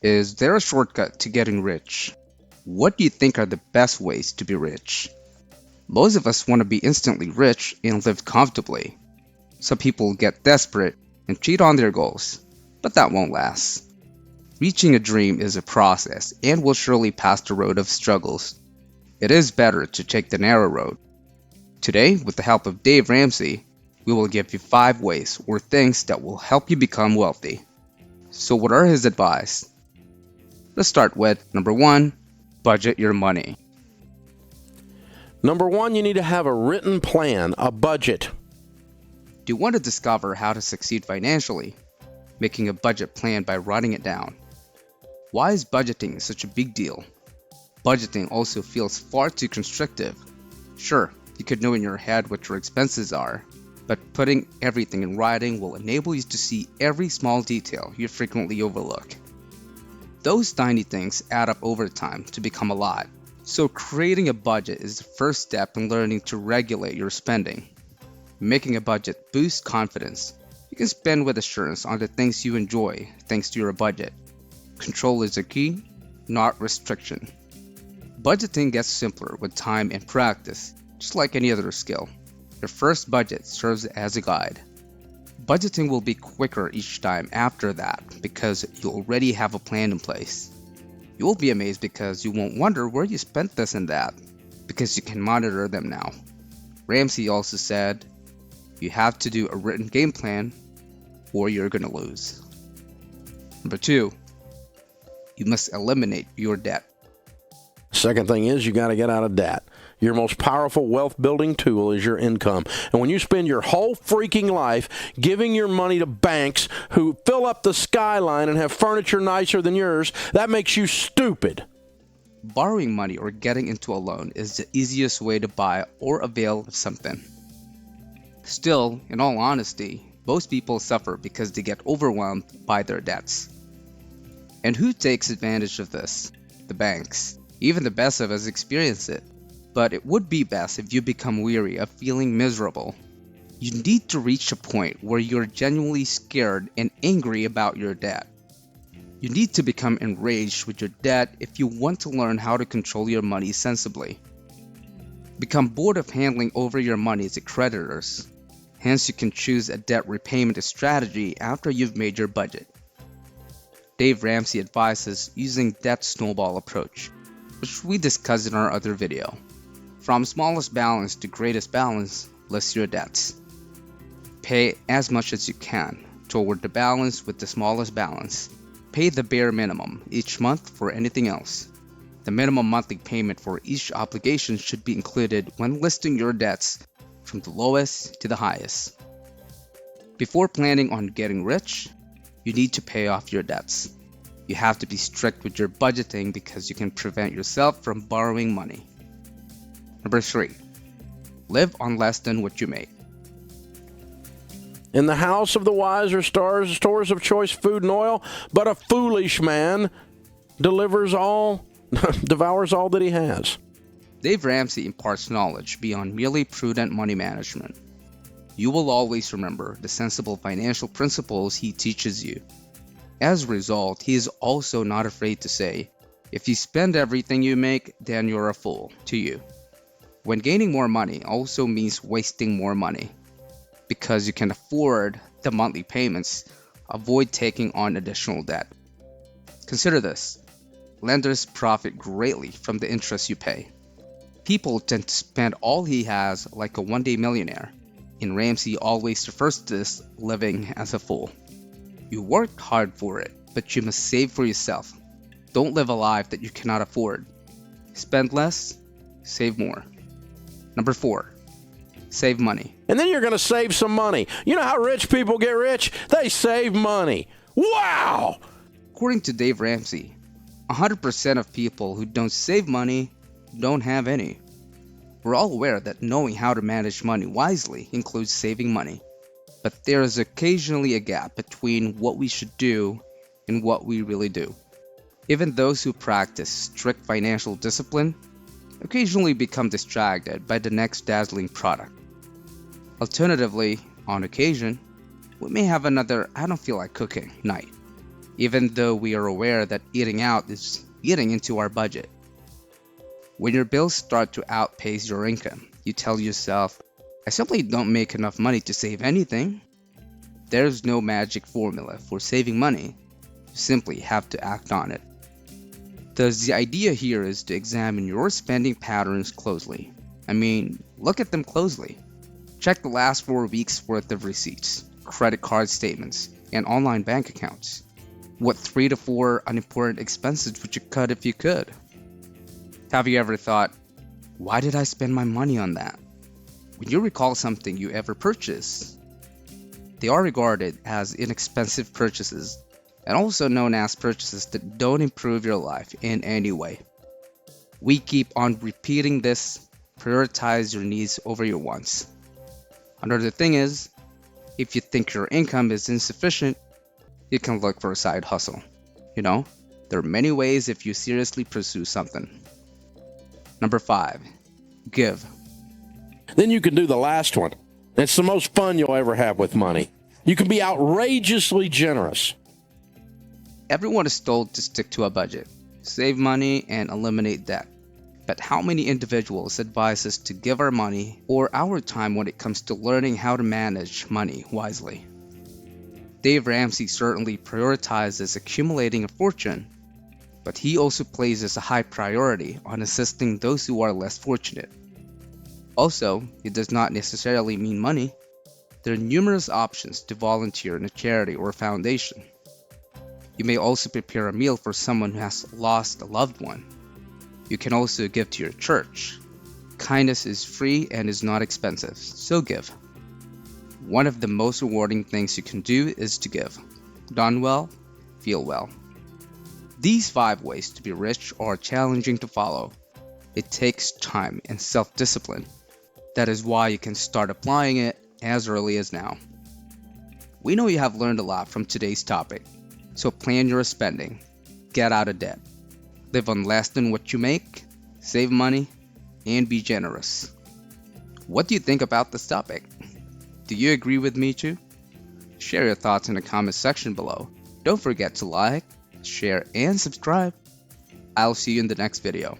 Is there a shortcut to getting rich? What do you think are the best ways to be rich? Most of us want to be instantly rich and live comfortably. Some people get desperate and cheat on their goals, but that won't last. Reaching a dream is a process and will surely pass the road of struggles. It is better to take the narrow road. Today, with the help of Dave Ramsey, we will give you 5 ways or things that will help you become wealthy. So, what are his advice? Let's start with number 1, budget your money. Number 1, you need to have a written plan, a budget. Do you want to discover how to succeed financially? Making a budget plan by writing it down. Why is budgeting such a big deal? Budgeting also feels far too constrictive. Sure, you could know in your head what your expenses are, but putting everything in writing will enable you to see every small detail you frequently overlook. Those tiny things add up over time to become a lot, so creating a budget is the first step in learning to regulate your spending. Making a budget boosts confidence. You can spend with assurance on the things you enjoy thanks to your budget. Control is the key, not restriction. Budgeting gets simpler with time and practice, just like any other skill. Your first budget serves as a guide. Budgeting will be quicker each time after that because you already have a plan in place. You will be amazed because you won't wonder where you spent this and that, because you can monitor them now. Ramsey also said, you have to do a written game plan or you're gonna lose. Number 2, you must eliminate your debt. Second thing is you got to get out of debt. Your most powerful wealth building tool is your income. And when you spend your whole freaking life giving your money to banks who fill up the skyline and have furniture nicer than yours, that makes you stupid. Borrowing money or getting into a loan is the easiest way to buy or avail of something. Still, in all honesty, most people suffer because they get overwhelmed by their debts. And who takes advantage of this? The banks. Even the best of us experience it. But it would be best if you become weary of feeling miserable. You need to reach a point where you're genuinely scared and angry about your debt. You need to become enraged with your debt if you want to learn how to control your money sensibly. Become bored of handling over your money to creditors. Hence, you can choose a debt repayment strategy after you've made your budget. Dave Ramsey advises using debt snowball approach, which we discussed in our other video. From smallest balance to greatest balance, list your debts. Pay as much as you can toward the balance with the smallest balance. Pay the bare minimum each month for anything else. The minimum monthly payment for each obligation should be included when listing your debts from the lowest to the highest. Before planning on getting rich, you need to pay off your debts. You have to be strict with your budgeting because you can prevent yourself from borrowing money. Number 3, live on less than what you make. In the house of the wise are stores of choice food and oil, but a foolish man devours all that he has. Dave Ramsey imparts knowledge beyond merely prudent money management. You will always remember the sensible financial principles he teaches you. As a result, he is also not afraid to say, if you spend everything you make, then you're a fool to you. When gaining more money also means wasting more money. Because you can afford the monthly payments, avoid taking on additional debt. Consider this. Lenders profit greatly from the interest you pay. People tend to spend all he has like a one-day millionaire. And Ramsey always refers to this living as a fool. You worked hard for it, but you must save for yourself. Don't live a life that you cannot afford. Spend less, save more. Number 4, save money. And then you're going to save some money. You know how rich people get rich? They save money. Wow! According to Dave Ramsey, 100% of people who don't save money don't have any. We're all aware that knowing how to manage money wisely includes saving money. But there is occasionally a gap between what we should do and what we really do. Even those who practice strict financial discipline occasionally become distracted by the next dazzling product. Alternatively, on occasion, we may have another I don't feel like cooking night. even though we are aware that eating out is eating into our budget. When your bills start to outpace your income, you tell yourself, I simply don't make enough money to save anything. There's no magic formula for saving money. You simply have to act on it. Thus, the idea here is to examine your spending patterns closely. Look at them closely. Check the last 4 weeks' worth of receipts, credit card statements, and online bank accounts. What 3 to 4 unimportant expenses would you cut if you could? Have you ever thought, why did I spend my money on that? When you recall something you ever purchased, they are regarded as inexpensive purchases and also known as purchases that don't improve your life in any way. We keep on repeating this, prioritize your needs over your wants. Another thing is, if you think your income is insufficient, you can look for a side hustle. There are many ways if you seriously pursue something. Number 5, give. Then you can do the last one. It's the most fun you'll ever have with money. You can be outrageously generous. Everyone is told to stick to a budget, save money, and eliminate debt. But how many individuals advise us to give our money or our time when it comes to learning how to manage money wisely? Dave Ramsey certainly prioritizes accumulating a fortune, but he also places a high priority on assisting those who are less fortunate. Also, it does not necessarily mean money. There are numerous options to volunteer in a charity or foundation. You may also prepare a meal for someone who has lost a loved one. You can also give to your church. Kindness is free and is not expensive, so give. One of the most rewarding things you can do is to give. Done well, feel well. These 5 ways to be rich are challenging to follow. It takes time and self-discipline. That is why you can start applying it as early as now. We know you have learned a lot from today's topic, so plan your spending, get out of debt, live on less than what you make, save money, and be generous. What do you think about this topic? Do you agree with me too? Share your thoughts in the comment section below. Don't forget to like, share, and subscribe. I'll see you in the next video.